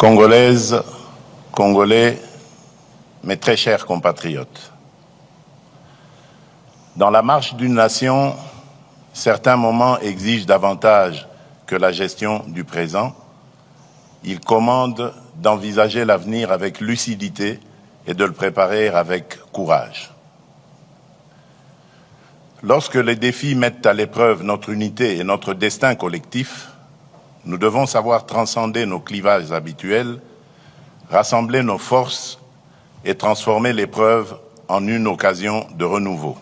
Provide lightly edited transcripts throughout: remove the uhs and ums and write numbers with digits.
Congolaises, Congolais, mes très chers compatriotes. Dans la marche d'une nation, certains moments exigent davantage que la gestion du présent. Ils commandent d'envisager l'avenir avec lucidité et de le préparer avec courage. Lorsque les défis mettent à l'épreuve notre unité et notre destin collectif, nous devons savoir transcender nos clivages habituels, rassembler nos forces et transformer l'épreuve en une occasion de renouveau.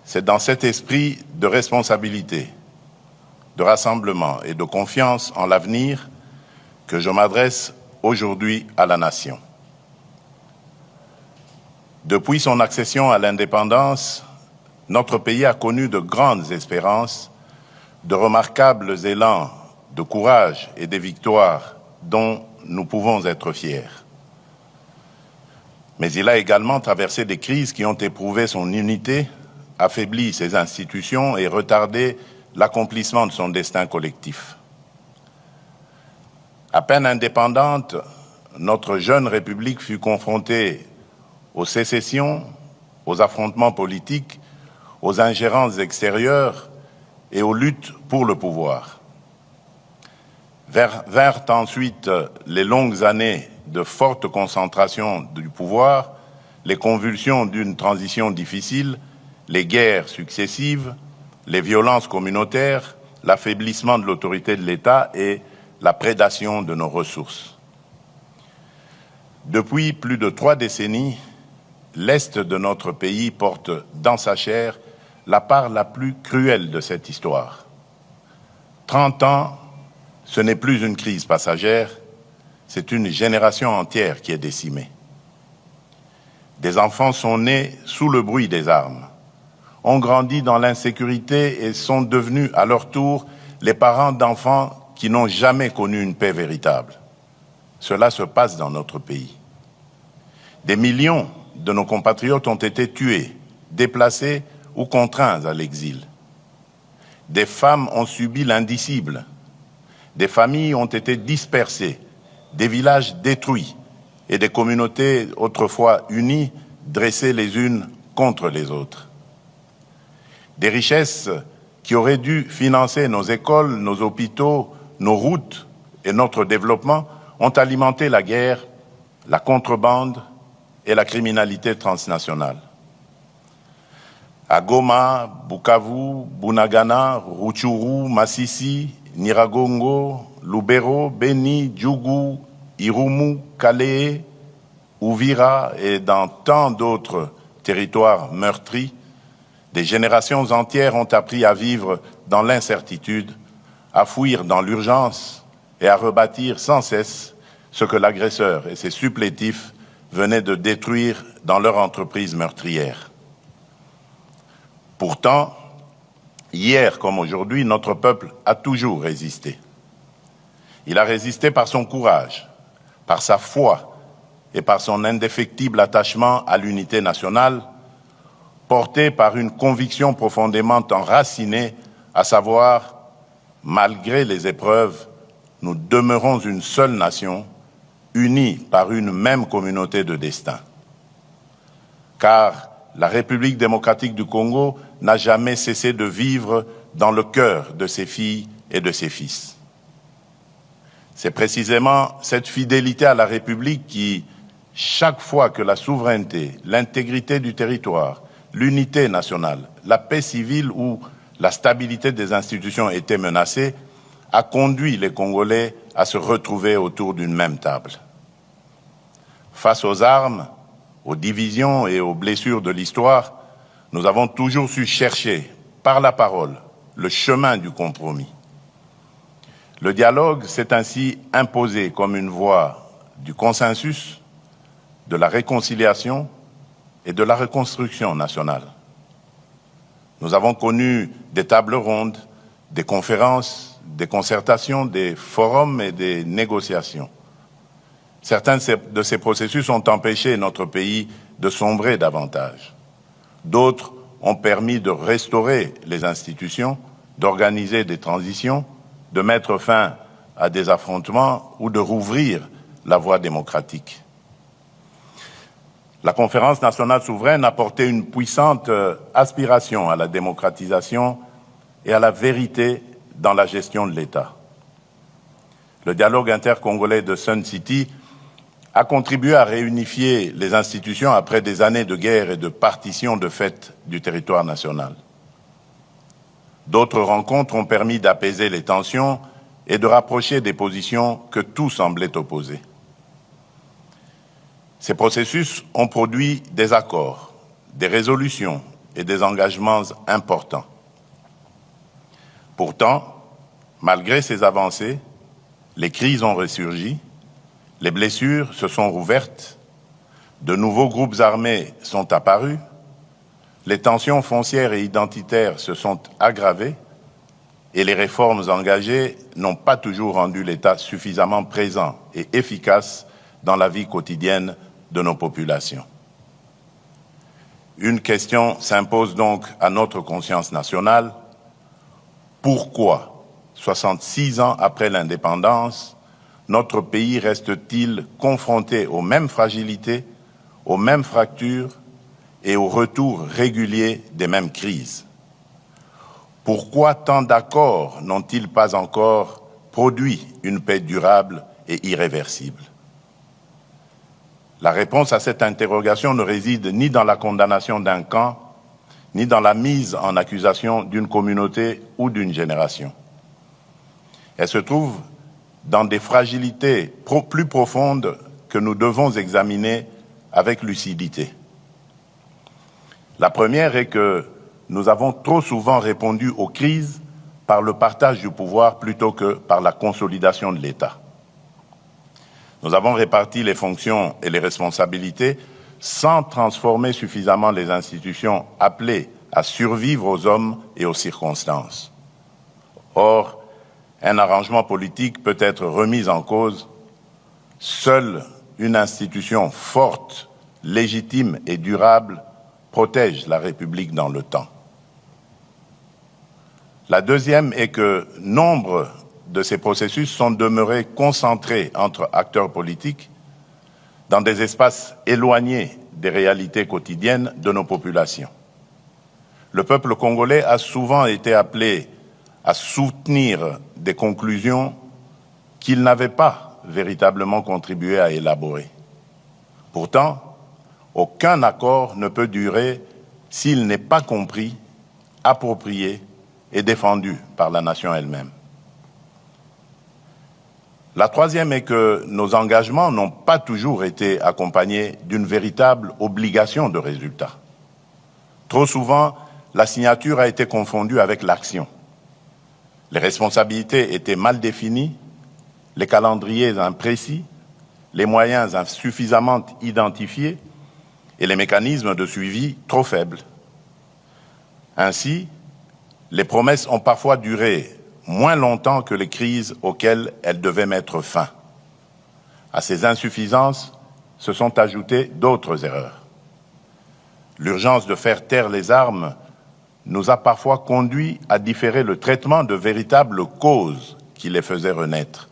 C'est dans cet esprit de responsabilité, de rassemblement et de confiance en l'avenir que je m'adresse aujourd'hui à la nation. Depuis son accession à l'indépendance, notre pays a connu de grandes espérances, de remarquables élans de courage et des victoires dont nous pouvons être fiers. Mais il a également traversé des crises qui ont éprouvé son unité, affaibli ses institutions et retardé l'accomplissement de son destin collectif. À peine indépendante, notre jeune République fut confrontée aux sécessions, aux affrontements politiques, aux ingérences extérieures et aux luttes pour le pouvoir. Vinrent ensuite les longues années de forte concentration du pouvoir, les convulsions d'une transition difficile, les guerres successives, les violences communautaires, l'affaiblissement de l'autorité de l'État et la prédation de nos ressources. Depuis plus de 3 décennies, l'Est de notre pays porte dans sa chair la part la plus cruelle de cette histoire. 30 ans, ce n'est plus une crise passagère, c'est une génération entière qui est décimée. Des enfants sont nés sous le bruit des armes, ont grandi dans l'insécurité et sont devenus à leur tour les parents d'enfants qui n'ont jamais connu une paix véritable. Cela se passe dans notre pays. Des millions de nos compatriotes ont été tués, déplacés ou contraints à l'exil. Des femmes ont subi l'indicible. Des familles ont été dispersées, des villages détruits et des communautés autrefois unies dressées les unes contre les autres. Des richesses qui auraient dû financer nos écoles, nos hôpitaux, nos routes et notre développement ont alimenté la guerre, la contrebande et la criminalité transnationale. À Goma, Bukavu, Bunagana, Rutshuru, Masisi, Nyiragongo, Lubero, Beni, Djougou, Irumu, Calais, Uvira et dans tant d'autres territoires meurtris, des générations entières ont appris à vivre dans l'incertitude, à fuir dans l'urgence et à rebâtir sans cesse ce que l'agresseur et ses supplétifs venaient de détruire dans leur entreprise meurtrière. Pourtant, hier comme aujourd'hui, notre peuple a toujours résisté. Il a résisté par son courage, par sa foi et par son indéfectible attachement à l'unité nationale, porté par une conviction profondément enracinée, à savoir, malgré les épreuves, nous demeurons une seule nation, unie par une même communauté de destin. Car la République démocratique du Congo n'a jamais cessé de vivre dans le cœur de ses filles et de ses fils. C'est précisément cette fidélité à la République qui, chaque fois que la souveraineté, l'intégrité du territoire, l'unité nationale, la paix civile ou la stabilité des institutions étaient menacées, a conduit les Congolais à se retrouver autour d'une même table. Face aux armes, aux divisions et aux blessures de l'histoire, nous avons toujours su chercher, par la parole, le chemin du compromis. Le dialogue s'est ainsi imposé comme une voie du consensus, de la réconciliation et de la reconstruction nationale. Nous avons connu des tables rondes, des conférences, des concertations, des forums et des négociations. Certains de ces processus ont empêché notre pays de sombrer davantage. D'autres ont permis de restaurer les institutions, d'organiser des transitions, de mettre fin à des affrontements ou de rouvrir la voie démocratique. La conférence nationale souveraine a porté une puissante aspiration à la démocratisation et à la vérité dans la gestion de l'État. Le dialogue intercongolais de Sun City a contribué à réunifier les institutions après des années de guerre et de partition de fait du territoire national. D'autres rencontres ont permis d'apaiser les tensions et de rapprocher des positions que tout semblait opposer. Ces processus ont produit des accords, des résolutions et des engagements importants. Pourtant, malgré ces avancées, les crises ont ressurgi, les blessures se sont rouvertes, de nouveaux groupes armés sont apparus, les tensions foncières et identitaires se sont aggravées et les réformes engagées n'ont pas toujours rendu l'État suffisamment présent et efficace dans la vie quotidienne de nos populations. Une question s'impose donc à notre conscience nationale. Pourquoi, 66 ans après l'indépendance, notre pays reste-t-il confronté aux mêmes fragilités, aux mêmes fractures et au retour régulier des mêmes crises? Pourquoi tant d'accords n'ont-ils pas encore produit une paix durable et irréversible? La réponse à cette interrogation ne réside ni dans la condamnation d'un camp, ni dans la mise en accusation d'une communauté ou d'une génération. Elle se trouve dans des fragilités plus profondes que nous devons examiner avec lucidité. La première est que nous avons trop souvent répondu aux crises par le partage du pouvoir plutôt que par la consolidation de l'État. Nous avons réparti les fonctions et les responsabilités sans transformer suffisamment les institutions appelées à survivre aux hommes et aux circonstances. Or, un arrangement politique peut être remis en cause. Seule une institution forte, légitime et durable protège la République dans le temps. La deuxième est que nombre de ces processus sont demeurés concentrés entre acteurs politiques dans des espaces éloignés des réalités quotidiennes de nos populations. Le peuple congolais a souvent été appelé à soutenir des conclusions qu'il n'avait pas véritablement contribué à élaborer. Pourtant, aucun accord ne peut durer s'il n'est pas compris, approprié et défendu par la nation elle-même. La troisième est que nos engagements n'ont pas toujours été accompagnés d'une véritable obligation de résultat. Trop souvent, la signature a été confondue avec l'action. Les responsabilités étaient mal définies, les calendriers imprécis, les moyens insuffisamment identifiés et les mécanismes de suivi trop faibles. Ainsi, les promesses ont parfois duré moins longtemps que les crises auxquelles elles devaient mettre fin. À ces insuffisances se sont ajoutées d'autres erreurs. L'urgence de faire taire les armes nous a parfois conduit à différer le traitement de véritables causes qui les faisaient renaître.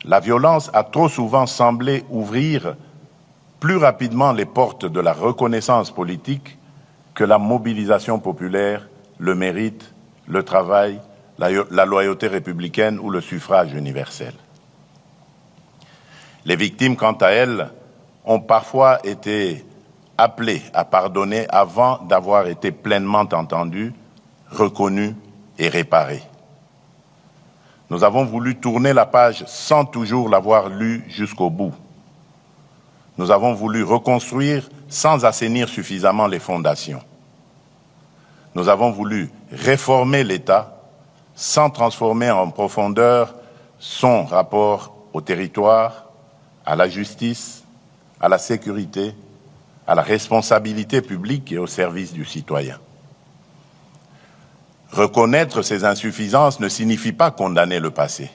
La violence a trop souvent semblé ouvrir plus rapidement les portes de la reconnaissance politique que la mobilisation populaire, le mérite, le travail, la loyauté républicaine ou le suffrage universel. Les victimes, quant à elles, ont parfois été appelées à pardonner avant d'avoir été pleinement entendues, reconnues et réparées. Nous avons voulu tourner la page sans toujours l'avoir lue jusqu'au bout. Nous avons voulu reconstruire sans assainir suffisamment les fondations. Nous avons voulu réformer l'État sans transformer en profondeur son rapport au territoire, à la justice, à la sécurité, à la responsabilité publique et au service du citoyen. Reconnaître ces insuffisances ne signifie pas condamner le passé.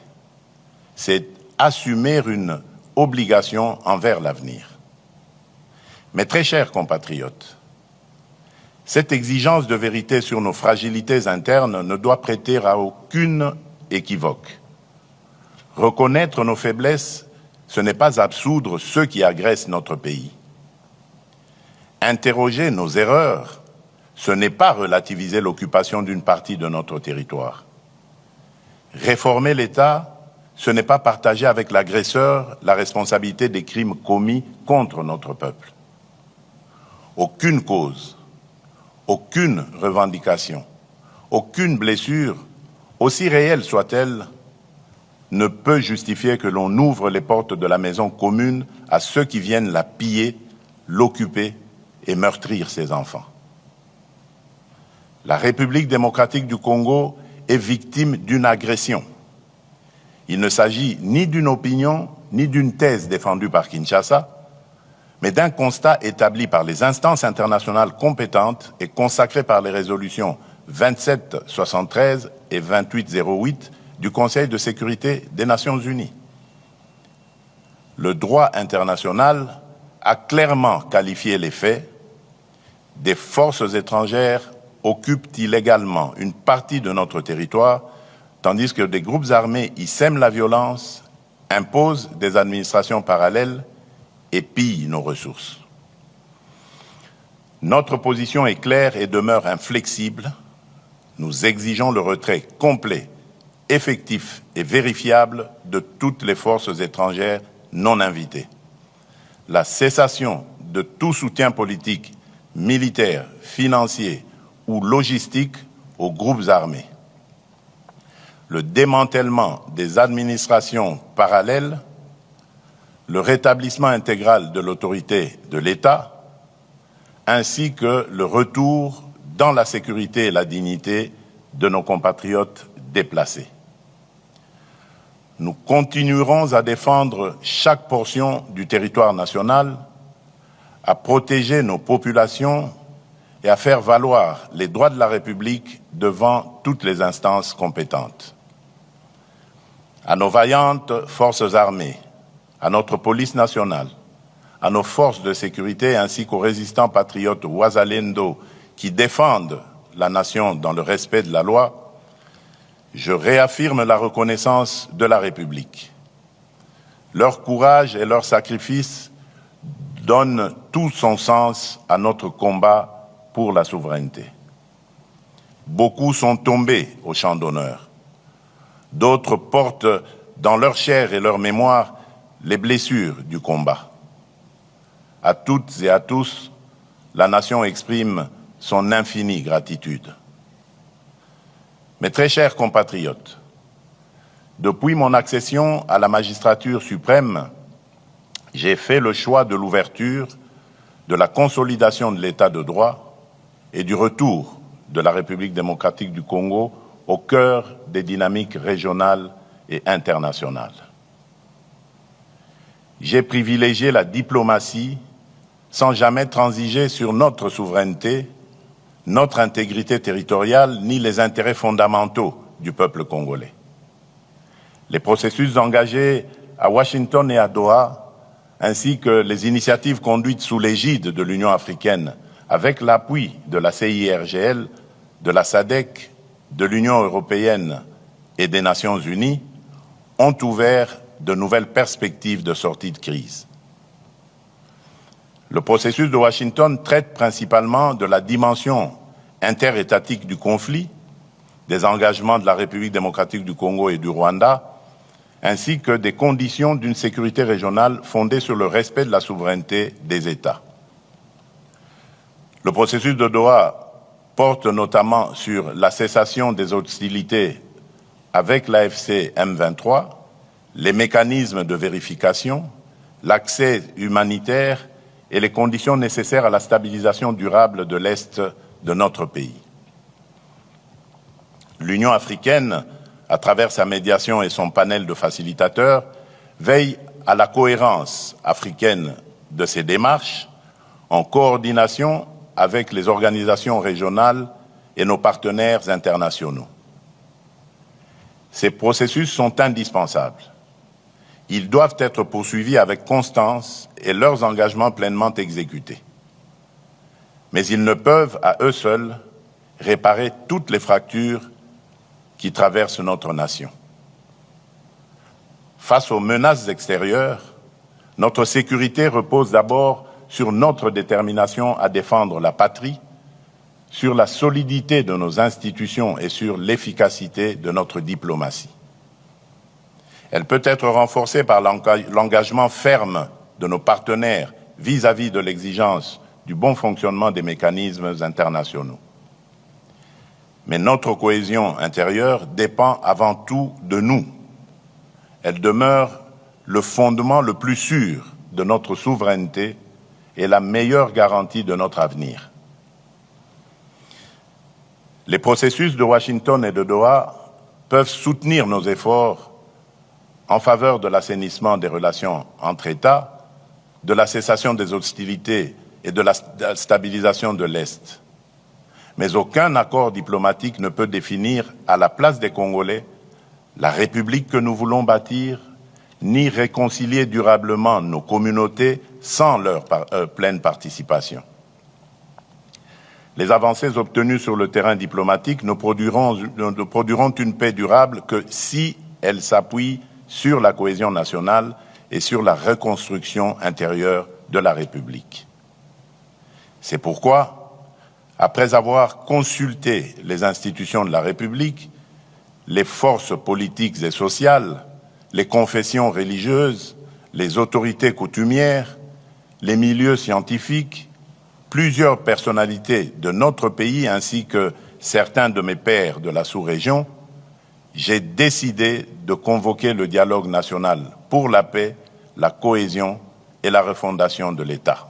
C'est assumer une obligation envers l'avenir. Mes très chers compatriotes, cette exigence de vérité sur nos fragilités internes ne doit prêter à aucune équivoque. Reconnaître nos faiblesses, ce n'est pas absoudre ceux qui agressent notre pays. Interroger nos erreurs, ce n'est pas relativiser l'occupation d'une partie de notre territoire. Réformer l'État, ce n'est pas partager avec l'agresseur la responsabilité des crimes commis contre notre peuple. Aucune cause, aucune revendication, aucune blessure, aussi réelle soit-elle, ne peut justifier que l'on ouvre les portes de la maison commune à ceux qui viennent la piller, l'occuper et meurtrir ses enfants. La République démocratique du Congo est victime d'une agression. Il ne s'agit ni d'une opinion, ni d'une thèse défendue par Kinshasa, mais d'un constat établi par les instances internationales compétentes et consacré par les résolutions 2773 et 2808 du Conseil de sécurité des Nations Unies. Le droit international a clairement qualifié les faits. Des forces étrangères occupent illégalement une partie de notre territoire, tandis que des groupes armés y sèment la violence, imposent des administrations parallèles et pillent nos ressources. Notre position est claire et demeure inflexible. Nous exigeons le retrait complet, effectif et vérifiable de toutes les forces étrangères non invitées. La cessation de tout soutien politique, militaire, financier ou logistique aux groupes armés. Le démantèlement des administrations parallèles, le rétablissement intégral de l'autorité de l'État, ainsi que le retour dans la sécurité et la dignité de nos compatriotes déplacés. Nous continuerons à défendre chaque portion du territoire national, à protéger nos populations et à faire valoir les droits de la République devant toutes les instances compétentes. À nos vaillantes forces armées, à notre police nationale, à nos forces de sécurité ainsi qu'aux résistants patriotes Ouazalendo qui défendent la nation dans le respect de la loi, je réaffirme la reconnaissance de la République. Leur courage et leur sacrifice donnent tout son sens à notre combat pour la souveraineté. Beaucoup sont tombés au champ d'honneur. D'autres portent dans leur chair et leur mémoire les blessures du combat. À toutes et à tous, la nation exprime son infinie gratitude. Mes très chers compatriotes, depuis mon accession à la magistrature suprême, j'ai fait le choix de l'ouverture, de la consolidation de l'état de droit et du retour de la République démocratique du Congo au cœur des dynamiques régionales et internationales. J'ai privilégié la diplomatie sans jamais transiger sur notre souveraineté, notre intégrité territoriale ni les intérêts fondamentaux du peuple congolais. Les processus engagés à Washington et à Doha, ainsi que les initiatives conduites sous l'égide de l'Union africaine avec l'appui de la CIRGL, de la SADC, de l'Union européenne et des Nations unies, ont ouvert de nouvelles perspectives de sortie de crise. Le processus de Washington traite principalement de la dimension interétatique du conflit, des engagements de la République démocratique du Congo et du Rwanda, ainsi que des conditions d'une sécurité régionale fondée sur le respect de la souveraineté des États. Le processus de Doha porte notamment sur la cessation des hostilités avec l'AFC M23, les mécanismes de vérification, l'accès humanitaire et les conditions nécessaires à la stabilisation durable de l'Est de notre pays. L'Union africaine, à travers sa médiation et son panel de facilitateurs, veille à la cohérence africaine de ses démarches en coordination avec les organisations régionales et nos partenaires internationaux. Ces processus sont indispensables. Ils doivent être poursuivis avec constance et leurs engagements pleinement exécutés. Mais ils ne peuvent, à eux seuls, réparer toutes les fractures qui traversent notre nation. Face aux menaces extérieures, notre sécurité repose d'abord sur notre détermination à défendre la patrie, sur la solidité de nos institutions et sur l'efficacité de notre diplomatie. Elle peut être renforcée par l'engagement ferme de nos partenaires vis-à-vis de l'exigence du bon fonctionnement des mécanismes internationaux. Mais notre cohésion intérieure dépend avant tout de nous. Elle demeure le fondement le plus sûr de notre souveraineté et la meilleure garantie de notre avenir. Les processus de Washington et de Doha peuvent soutenir nos efforts en faveur de l'assainissement des relations entre États, de la cessation des hostilités et de la stabilisation de l'Est. Mais aucun accord diplomatique ne peut définir à la place des Congolais la République que nous voulons bâtir, ni réconcilier durablement nos communautés sans leur pleine participation. Les avancées obtenues sur le terrain diplomatique ne produiront une paix durable que si elles s'appuient sur la cohésion nationale et sur la reconstruction intérieure de la République. C'est pourquoi, après avoir consulté les institutions de la République, les forces politiques et sociales, les confessions religieuses, les autorités coutumières, les milieux scientifiques, plusieurs personnalités de notre pays ainsi que certains de mes pairs de la sous-région, j'ai décidé de convoquer le dialogue national pour la paix, la cohésion et la refondation de l'État.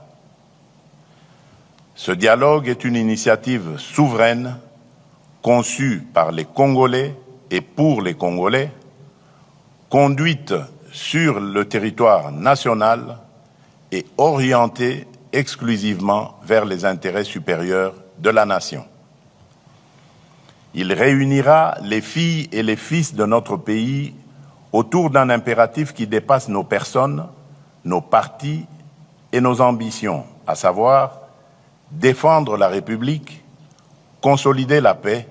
Ce dialogue est une initiative souveraine conçue par les Congolais et pour les Congolais, conduite sur le territoire national et orientée exclusivement vers les intérêts supérieurs de la nation. Il réunira les filles et les fils de notre pays autour d'un impératif qui dépasse nos personnes, nos partis et nos ambitions, à savoir défendre la République, consolider la paix,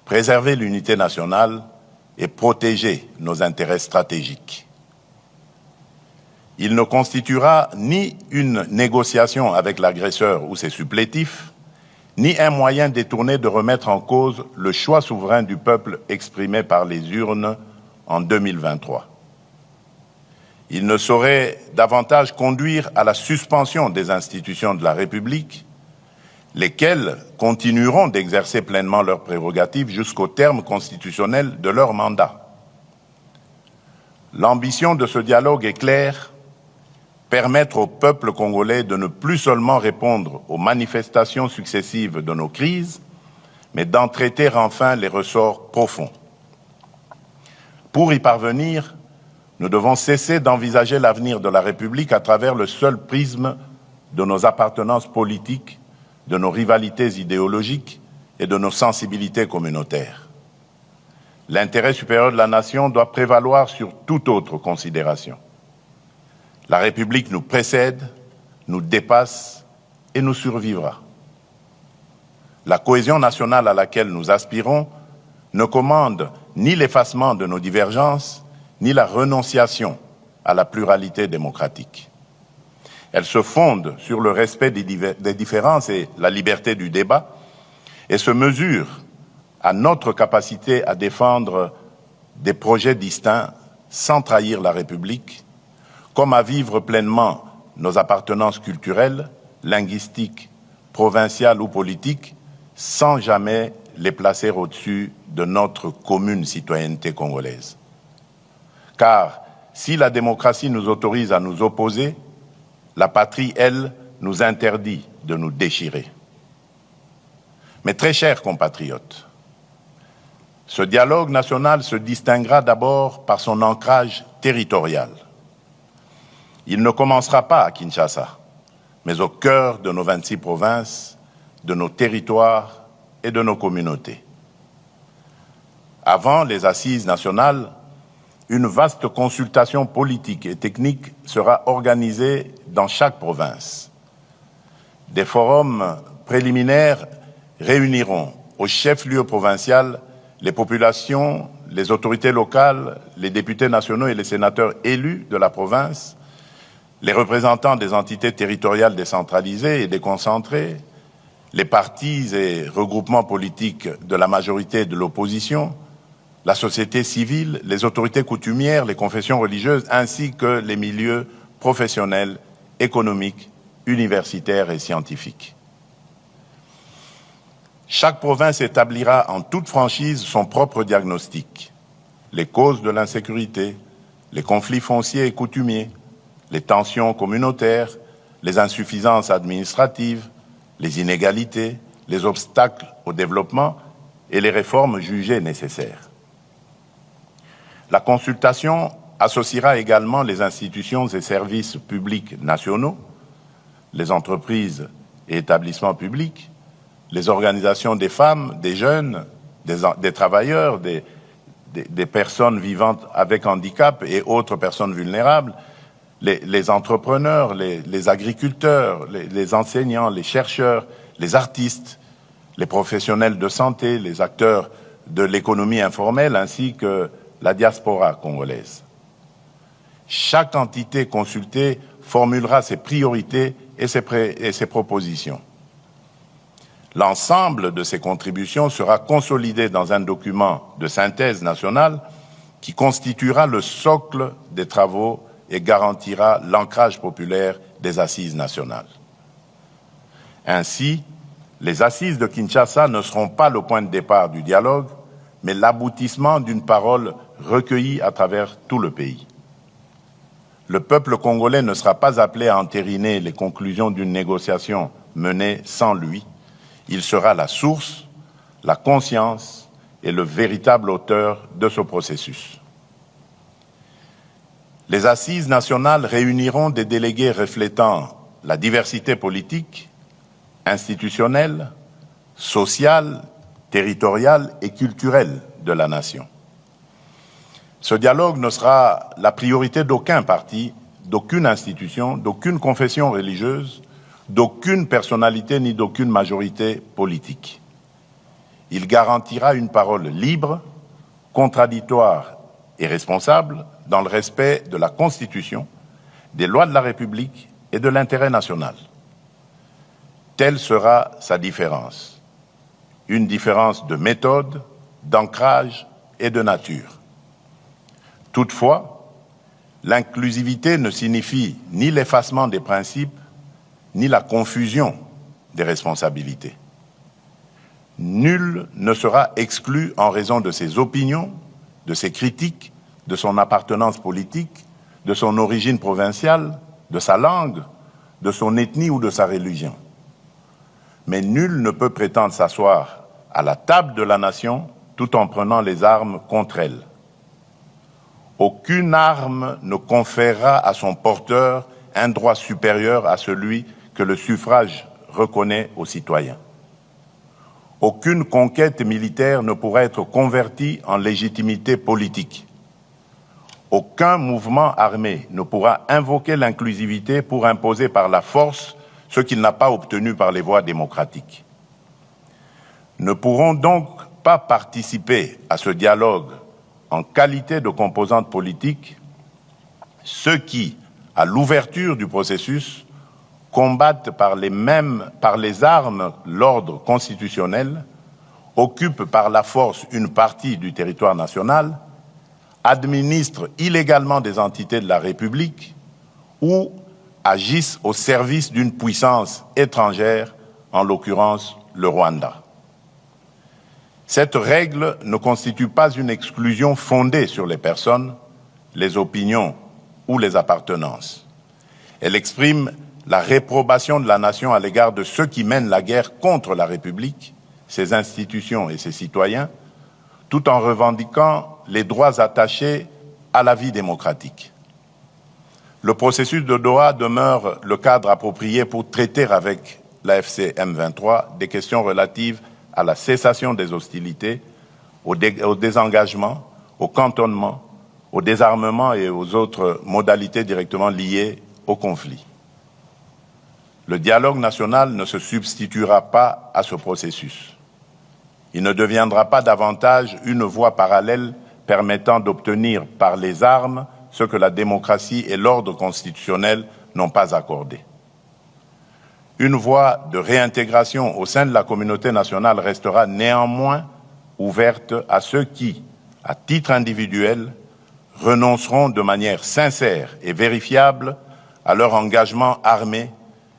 préserver l'unité nationale et protéger nos intérêts stratégiques. Il ne constituera ni une négociation avec l'agresseur ou ses supplétifs, ni un moyen détourné de remettre en cause le choix souverain du peuple exprimé par les urnes en 2023. Il ne saurait davantage conduire à la suspension des institutions de la République, lesquelles continueront d'exercer pleinement leurs prérogatives jusqu'au terme constitutionnel de leur mandat. L'ambition de ce dialogue est claire: permettre au peuple congolais de ne plus seulement répondre aux manifestations successives de nos crises, mais d'en traiter enfin les ressorts profonds. Pour y parvenir, nous devons cesser d'envisager l'avenir de la République à travers le seul prisme de nos appartenances politiques, de nos rivalités idéologiques et de nos sensibilités communautaires. L'intérêt supérieur de la nation doit prévaloir sur toute autre considération. La République nous précède, nous dépasse et nous survivra. La cohésion nationale à laquelle nous aspirons ne commande ni l'effacement de nos divergences, ni la renonciation à la pluralité démocratique. Elle se fonde sur le respect des différences et la liberté du débat et se mesure à notre capacité à défendre des projets distincts sans trahir la République, comme à vivre pleinement nos appartenances culturelles, linguistiques, provinciales ou politiques, sans jamais les placer au-dessus de notre commune citoyenneté congolaise. Car si la démocratie nous autorise à nous opposer, la patrie, elle, nous interdit de nous déchirer. Mais très chers compatriotes, ce dialogue national se distinguera d'abord par son ancrage territorial. Il ne commencera pas à Kinshasa, mais au cœur de nos 26 provinces, de nos territoires et de nos communautés. Avant les assises nationales, une vaste consultation politique et technique sera organisée dans chaque province. Des forums préliminaires réuniront au chef-lieu provincial les populations, les autorités locales, les députés nationaux et les sénateurs élus de la province, les représentants des entités territoriales décentralisées et déconcentrées, les partis et regroupements politiques de la majorité et de l'opposition, la société civile, les autorités coutumières, les confessions religieuses, ainsi que les milieux professionnels, économiques, universitaires et scientifiques. Chaque province établira en toute franchise son propre diagnostic. Les causes de l'insécurité, les conflits fonciers et coutumiers, les tensions communautaires, les insuffisances administratives, les inégalités, les obstacles au développement et les réformes jugées nécessaires. La consultation associera également les institutions et services publics nationaux, les entreprises et établissements publics, les organisations des femmes, des jeunes, des travailleurs, des personnes vivant avec handicap et autres personnes vulnérables, les entrepreneurs, les agriculteurs, les enseignants, les chercheurs, les artistes, les professionnels de santé, les acteurs de l'économie informelle ainsi que la diaspora congolaise. Chaque entité consultée formulera ses priorités et ses propositions. L'ensemble de ces contributions sera consolidé dans un document de synthèse nationale qui constituera le socle des travaux et garantira l'ancrage populaire des assises nationales. Ainsi, les assises de Kinshasa ne seront pas le point de départ du dialogue, mais l'aboutissement d'une parole recueillie à travers tout le pays. Le peuple congolais ne sera pas appelé à entériner les conclusions d'une négociation menée sans lui. Il sera la source, la conscience et le véritable auteur de ce processus. Les assises nationales réuniront des délégués reflétant la diversité politique, institutionnelle, sociale, territoriale et culturelle de la nation. Ce dialogue ne sera la priorité d'aucun parti, d'aucune institution, d'aucune confession religieuse, d'aucune personnalité ni d'aucune majorité politique. Il garantira une parole libre, contradictoire et responsable dans le respect de la Constitution, des lois de la République et de l'intérêt national. Telle sera sa différence. Une différence de méthode, d'ancrage et de nature. Toutefois, l'inclusivité ne signifie ni l'effacement des principes, ni la confusion des responsabilités. Nul ne sera exclu en raison de ses opinions, de ses critiques, de son appartenance politique, de son origine provinciale, de sa langue, de son ethnie ou de sa religion. Mais nul ne peut prétendre s'asseoir à la table de la nation tout en prenant les armes contre elle. Aucune arme ne conférera à son porteur un droit supérieur à celui que le suffrage reconnaît aux citoyens. Aucune conquête militaire ne pourra être convertie en légitimité politique. Aucun mouvement armé ne pourra invoquer l'inclusivité pour imposer par la force ce qu'il n'a pas obtenu par les voies démocratiques. Ne pourront donc pas participer à ce dialogue en qualité de composantes politiques ceux qui, à l'ouverture du processus, combattent par les armes l'ordre constitutionnel, occupent par la force une partie du territoire national, administrent illégalement des entités de la République ou agissent au service d'une puissance étrangère, en l'occurrence le Rwanda. Cette règle ne constitue pas une exclusion fondée sur les personnes, les opinions ou les appartenances. Elle exprime la réprobation de la nation à l'égard de ceux qui mènent la guerre contre la République, ses institutions et ses citoyens, tout en revendiquant les droits attachés à la vie démocratique. Le processus de Doha demeure le cadre approprié pour traiter avec l'AFC M23 des questions relatives à la cessation des hostilités, au désengagement, au cantonnement, au désarmement et aux autres modalités directement liées au conflit. Le dialogue national ne se substituera pas à ce processus. Il ne deviendra pas davantage une voie parallèle permettant d'obtenir par les armes ce que la démocratie et l'ordre constitutionnel n'ont pas accordé. Une voie de réintégration au sein de la communauté nationale restera néanmoins ouverte à ceux qui, à titre individuel, renonceront de manière sincère et vérifiable à leur engagement armé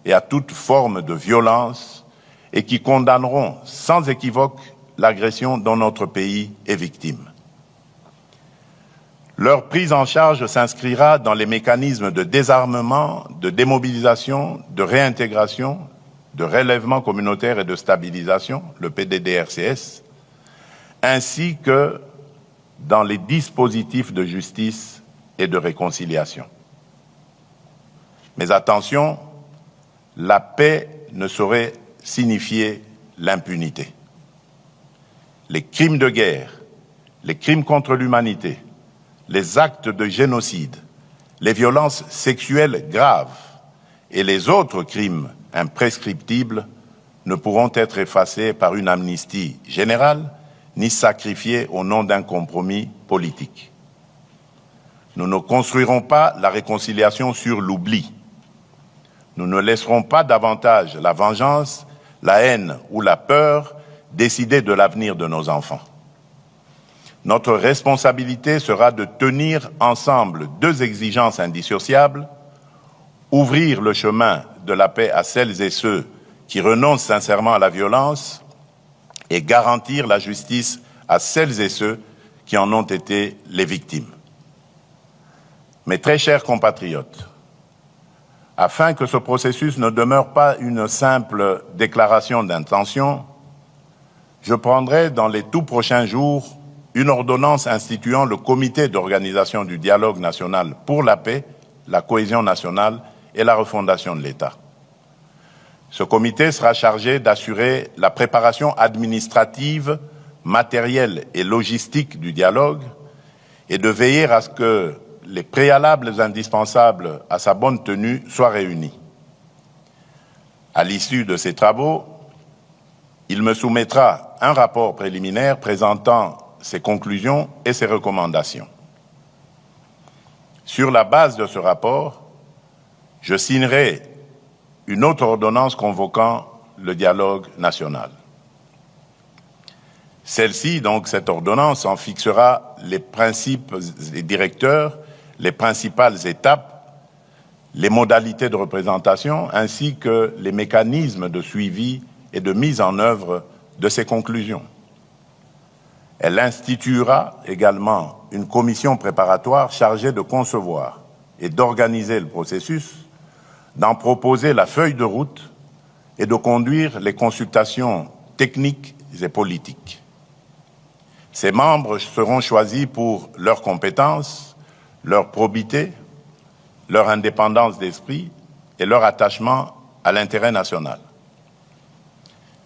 et à toute forme de violence et qui condamneront sans équivoque l'agression dont notre pays est victime. Leur prise en charge s'inscrira dans les mécanismes de désarmement, de démobilisation, de réintégration, de relèvement communautaire et de stabilisation, le PDDRCS, ainsi que dans les dispositifs de justice et de réconciliation. Mais attention, la paix ne saurait signifier l'impunité. Les crimes de guerre, les crimes contre l'humanité, les actes de génocide, les violences sexuelles graves et les autres crimes imprescriptibles ne pourront être effacés par une amnistie générale ni sacrifiés au nom d'un compromis politique. Nous ne construirons pas la réconciliation sur l'oubli. Nous ne laisserons pas davantage la vengeance, la haine ou la peur décider de l'avenir de nos enfants. Notre responsabilité sera de tenir ensemble deux exigences indissociables, ouvrir le chemin de la paix à celles et ceux qui renoncent sincèrement à la violence et garantir la justice à celles et ceux qui en ont été les victimes. Mes très chers compatriotes, afin que ce processus ne demeure pas une simple déclaration d'intention, je prendrai dans les tout prochains jours une ordonnance instituant le comité d'organisation du dialogue national pour la paix, la cohésion nationale et la refondation de l'État. Ce comité sera chargé d'assurer la préparation administrative, matérielle et logistique du dialogue et de veiller à ce que les préalables indispensables à sa bonne tenue soient réunis. À l'issue de ces travaux, il me soumettra un rapport préliminaire présentant ses conclusions et ses recommandations. Sur la base de ce rapport, je signerai une autre ordonnance convoquant le dialogue national. Celle-ci, donc cette ordonnance, en fixera les principes et directeurs, les principales étapes, les modalités de représentation, ainsi que les mécanismes de suivi et de mise en œuvre de ces conclusions. Elle instituera également une commission préparatoire chargée de concevoir et d'organiser le processus, d'en proposer la feuille de route et de conduire les consultations techniques et politiques. Ces membres seront choisis pour leurs compétences, leur probité, leur indépendance d'esprit et leur attachement à l'intérêt national.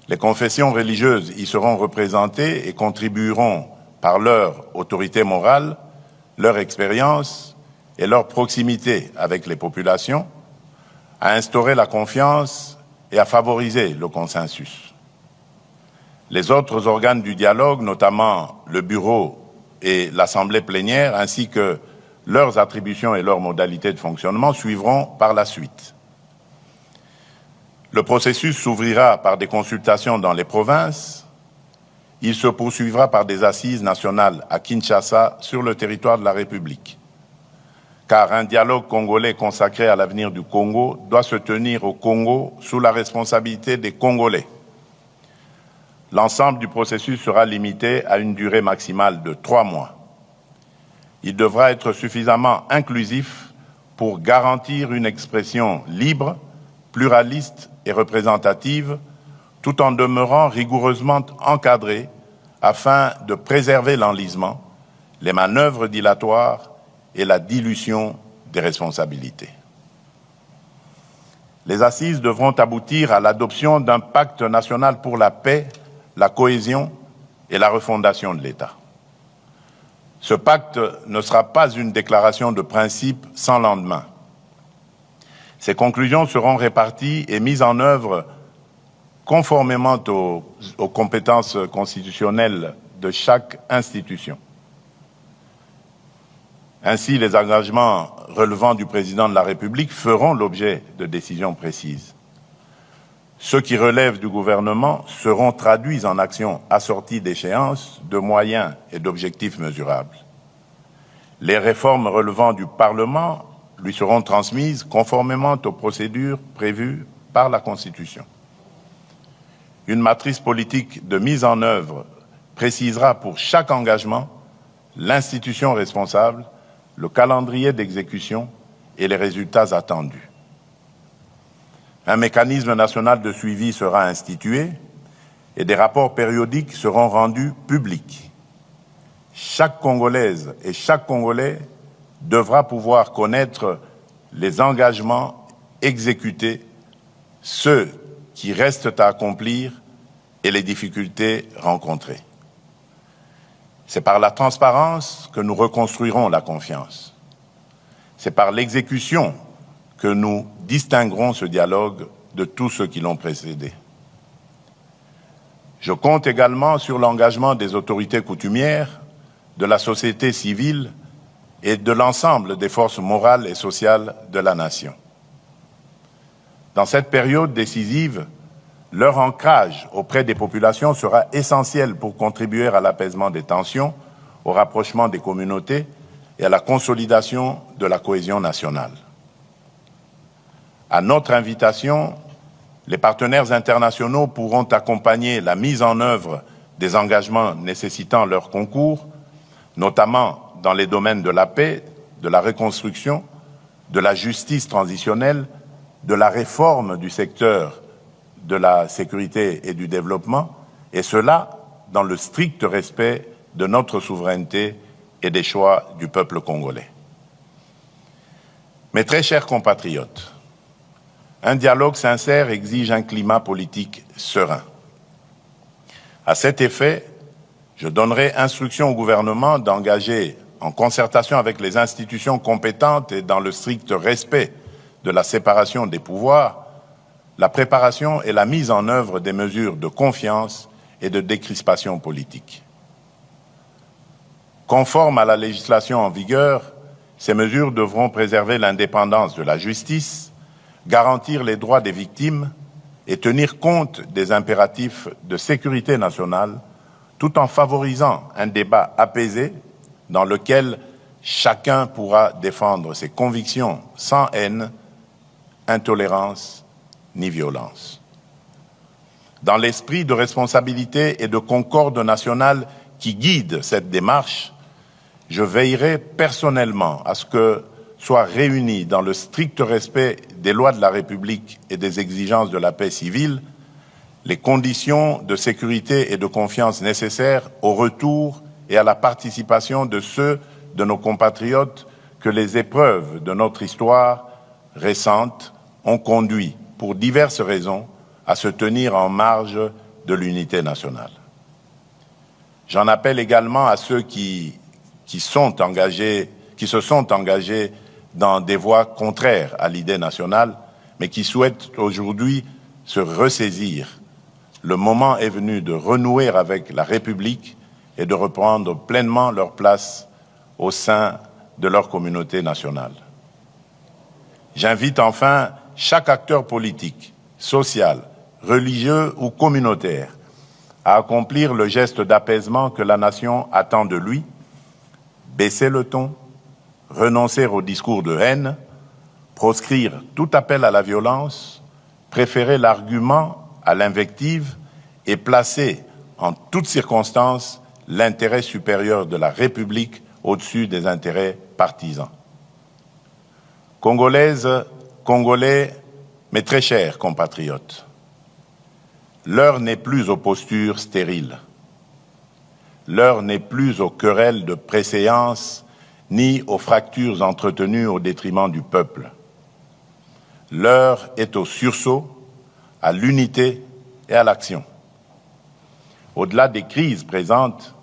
Les confessions religieuses y seront représentées et contribueront par leur autorité morale, leur expérience et leur proximité avec les populations à instaurer la confiance et à favoriser le consensus. Les autres organes du dialogue, notamment le bureau et l'assemblée plénière, ainsi que leurs attributions et leurs modalités de fonctionnement, suivront par la suite. Le processus s'ouvrira par des consultations dans les provinces. Il se poursuivra par des assises nationales à Kinshasa, sur le territoire de la République. Car un dialogue congolais consacré à l'avenir du Congo doit se tenir au Congo sous la responsabilité des Congolais. L'ensemble du processus sera limité à une durée maximale de 3 mois. Il devra être suffisamment inclusif pour garantir une expression libre, pluraliste et représentative, tout en demeurant rigoureusement encadré afin de préserver l'enlisement, les manœuvres dilatoires et la dilution des responsabilités. Les assises devront aboutir à l'adoption d'un pacte national pour la paix, la cohésion et la refondation de l'État. Ce pacte ne sera pas une déclaration de principe sans lendemain. Ces conclusions seront réparties et mises en œuvre conformément aux compétences constitutionnelles de chaque institution. Ainsi, les engagements relevant du président de la République feront l'objet de décisions précises. Ceux qui relèvent du gouvernement seront traduits en actions assorties d'échéances, de moyens et d'objectifs mesurables. Les réformes relevant du Parlement lui seront transmises conformément aux procédures prévues par la Constitution. Une matrice politique de mise en œuvre précisera pour chaque engagement l'institution responsable, le calendrier d'exécution et les résultats attendus. Un mécanisme national de suivi sera institué et des rapports périodiques seront rendus publics. Chaque Congolaise et chaque Congolais devra pouvoir connaître les engagements exécutés, ceux qui restent à accomplir et les difficultés rencontrées. C'est par la transparence que nous reconstruirons la confiance. C'est par l'exécution que nous distinguerons ce dialogue de tous ceux qui l'ont précédé. Je compte également sur l'engagement des autorités coutumières, de la société civile et de l'ensemble des forces morales et sociales de la nation. Dans cette période décisive, leur ancrage auprès des populations sera essentiel pour contribuer à l'apaisement des tensions, au rapprochement des communautés et à la consolidation de la cohésion nationale. À notre invitation, les partenaires internationaux pourront accompagner la mise en œuvre des engagements nécessitant leur concours, notamment dans les domaines de la paix, de la reconstruction, de la justice transitionnelle, de la réforme du secteur de la sécurité et du développement, et cela dans le strict respect de notre souveraineté et des choix du peuple congolais. Mes très chers compatriotes, un dialogue sincère exige un climat politique serein. À cet effet, je donnerai instruction au gouvernement d'engager, en concertation avec les institutions compétentes et dans le strict respect de la séparation des pouvoirs, la préparation et la mise en œuvre des mesures de confiance et de décrispation politique. Conformes à la législation en vigueur, ces mesures devront préserver l'indépendance de la justice, garantir les droits des victimes et tenir compte des impératifs de sécurité nationale, tout en favorisant un débat apaisé dans lequel chacun pourra défendre ses convictions sans haine, intolérance ni violence. Dans l'esprit de responsabilité et de concorde nationale qui guide cette démarche, je veillerai personnellement à ce que soient réunis dans le strict respect des lois de la République et des exigences de la paix civile les conditions de sécurité et de confiance nécessaires au retour et à la participation de ceux de nos compatriotes que les épreuves de notre histoire récente ont conduit, pour diverses raisons, à se tenir en marge de l'unité nationale. J'en appelle également à ceux qui se sont engagés dans des voies contraires à l'idée nationale, mais qui souhaitent aujourd'hui se ressaisir. Le moment est venu de renouer avec la République et de reprendre pleinement leur place au sein de leur communauté nationale. J'invite enfin chaque acteur politique, social, religieux ou communautaire à accomplir le geste d'apaisement que la nation attend de lui, baisser le ton, renoncer au discours de haine, proscrire tout appel à la violence, préférer l'argument à l'invective et placer en toutes circonstances l'intérêt supérieur de la République au-dessus des intérêts partisans. Congolaises, Congolais, mes très chers compatriotes, l'heure n'est plus aux postures stériles. L'heure n'est plus aux querelles de préséance ni aux fractures entretenues au détriment du peuple. L'heure est au sursaut, à l'unité et à l'action. Au-delà des crises présentes,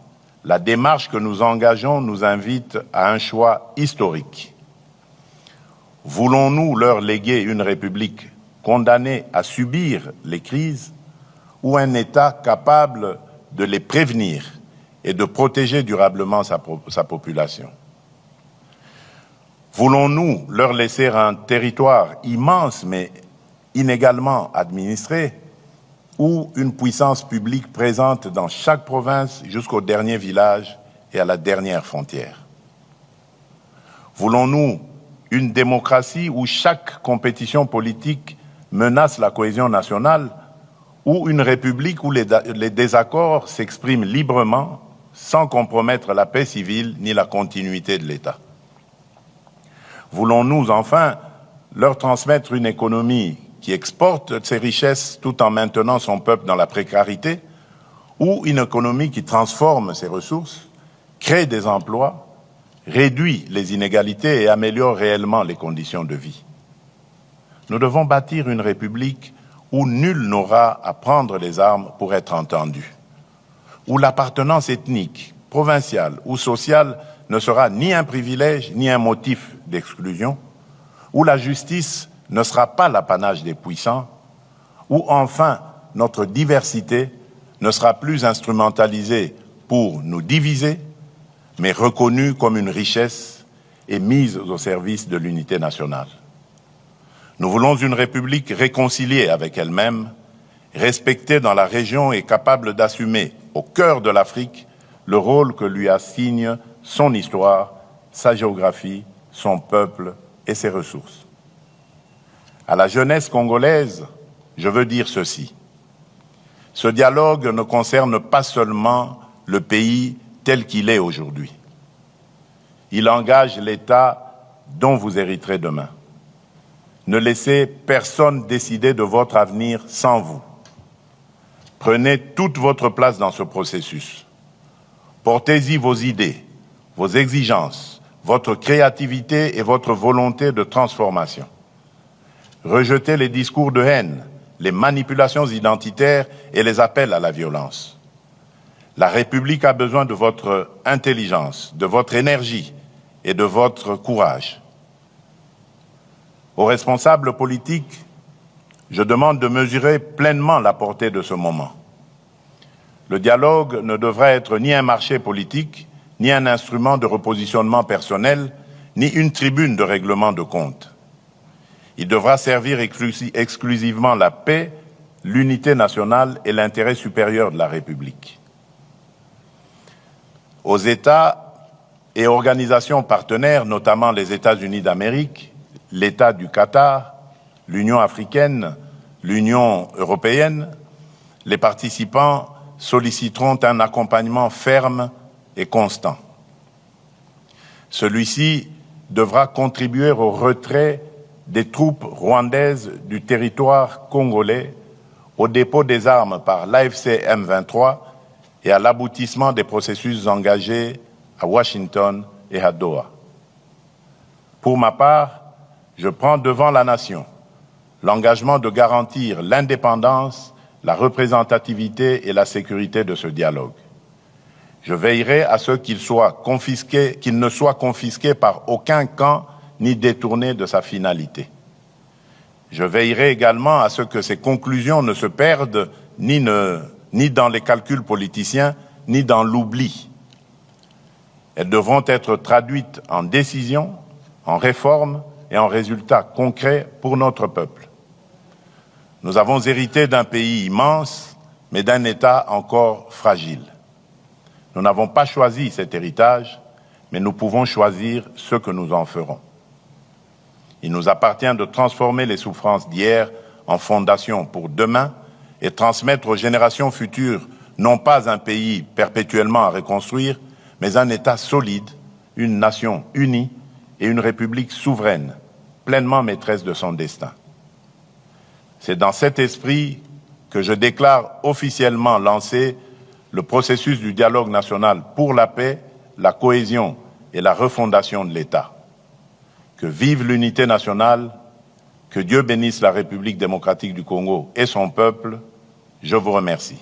la démarche que nous engageons nous invite à un choix historique. Voulons-nous leur léguer une République condamnée à subir les crises ou un État capable de les prévenir et de protéger durablement sa population? Voulons-nous leur laisser un territoire immense mais inégalement administré, ou une puissance publique présente dans chaque province jusqu'au dernier village et à la dernière frontière? Voulons-nous une démocratie où chaque compétition politique menace la cohésion nationale, ou une république où les désaccords s'expriment librement sans compromettre la paix civile ni la continuité de l'État? Voulons-nous enfin leur transmettre une économie qui exporte ses richesses tout en maintenant son peuple dans la précarité, ou une économie qui transforme ses ressources, crée des emplois, réduit les inégalités et améliore réellement les conditions de vie? Nous devons bâtir une république où nul n'aura à prendre les armes pour être entendu, où l'appartenance ethnique, provinciale ou sociale ne sera ni un privilège ni un motif d'exclusion, où la justice ne sera pas l'apanage des puissants, où enfin notre diversité ne sera plus instrumentalisée pour nous diviser, mais reconnue comme une richesse et mise au service de l'unité nationale. Nous voulons une République réconciliée avec elle-même, respectée dans la région et capable d'assumer au cœur de l'Afrique le rôle que lui assigne son histoire, sa géographie, son peuple et ses ressources. À la jeunesse congolaise, je veux dire ceci. Ce dialogue ne concerne pas seulement le pays tel qu'il est aujourd'hui. Il engage l'État dont vous hériterez demain. Ne laissez personne décider de votre avenir sans vous. Prenez toute votre place dans ce processus. Portez-y vos idées, vos exigences, votre créativité et votre volonté de transformation. Rejetez les discours de haine, les manipulations identitaires et les appels à la violence. La République a besoin de votre intelligence, de votre énergie et de votre courage. Aux responsables politiques, je demande de mesurer pleinement la portée de ce moment. Le dialogue ne devrait être ni un marché politique, ni un instrument de repositionnement personnel, ni une tribune de règlement de comptes. Il devra servir exclusivement la paix, l'unité nationale et l'intérêt supérieur de la République. Aux États et organisations partenaires, notamment les États-Unis d'Amérique, l'État du Qatar, l'Union africaine, l'Union européenne, les participants solliciteront un accompagnement ferme et constant. Celui-ci devra contribuer au retrait des troupes rwandaises du territoire congolais, au dépôt des armes par l'AFC M23 et à l'aboutissement des processus engagés à Washington et à Doha. Pour ma part, je prends devant la nation l'engagement de garantir l'indépendance, la représentativité et la sécurité de ce dialogue. Je veillerai à ce qu'il ne soit confisqué par aucun camp ni détourné de sa finalité. Je veillerai également à ce que ces conclusions ne se perdent ni dans les calculs politiciens, ni dans l'oubli. Elles devront être traduites en décisions, en réformes et en résultats concrets pour notre peuple. Nous avons hérité d'un pays immense, mais d'un État encore fragile. Nous n'avons pas choisi cet héritage, mais nous pouvons choisir ce que nous en ferons. Il nous appartient de transformer les souffrances d'hier en fondation pour demain et transmettre aux générations futures non pas un pays perpétuellement à reconstruire, mais un État solide, une nation unie et une République souveraine, pleinement maîtresse de son destin. C'est dans cet esprit que je déclare officiellement lancé le processus du dialogue national pour la paix, la cohésion et la refondation de l'État. Que vive l'unité nationale, que Dieu bénisse la République démocratique du Congo et son peuple. Je vous remercie.